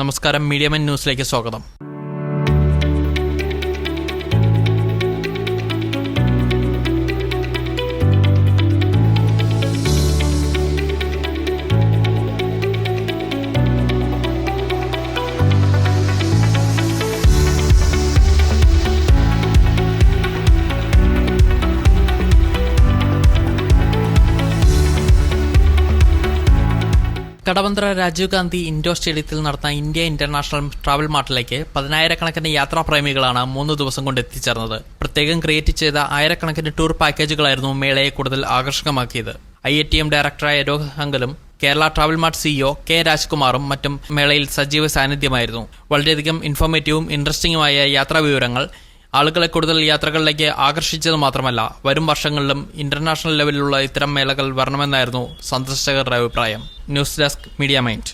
നമസ്കാരം, മീഡിയമൻ ന്യൂസിലേക്ക് സ്വാഗതം. കടവന്ത്ര രാജീവ് ഗാന്ധി ഇൻഡോർ സ്റ്റേഡിയത്തിൽ നടന്ന ഇന്ത്യ ഇന്റർനാഷണൽ ട്രാവൽ മാർട്ടിലേക്ക് 10,000-കണക്കിന് യാത്രാപ്രേമികളാണ് 3 ദിവസം കൊണ്ട് എത്തിച്ചേർന്നത്. പ്രത്യേകം ക്രിയേറ്റ് ചെയ്ത 1000-കണക്കിന് ടൂർ പാക്കേജുകളായിരുന്നു മേളയെ കൂടുതൽ ആകർഷകമാക്കിയത്. IATM ഡയറക്ടറായ രോഹിത് ഹങ്കലും Kerala travel mart CEO K രാജ്കുമാറും മറ്റും മേളയിൽ സജീവ സാന്നിധ്യമായിരുന്നു. വളരെയധികം ഇൻഫോർമേറ്റീവും ഇൻട്രസ്റ്റിംഗുമായ യാത്രാ വിവരങ്ങൾ ആളുകളെ കൂടുതൽ യാത്രകളിലേക്ക് ആകർഷിച്ചത് മാത്രമല്ല, വരും വർഷങ്ങളിലും ഇന്റർനാഷണൽ ലെവലിലുള്ള ഇത്തരം മേളകൾ വരണമെന്നായിരുന്നു സന്ദർശകരുടെ അഭിപ്രായം. News desk, media mind.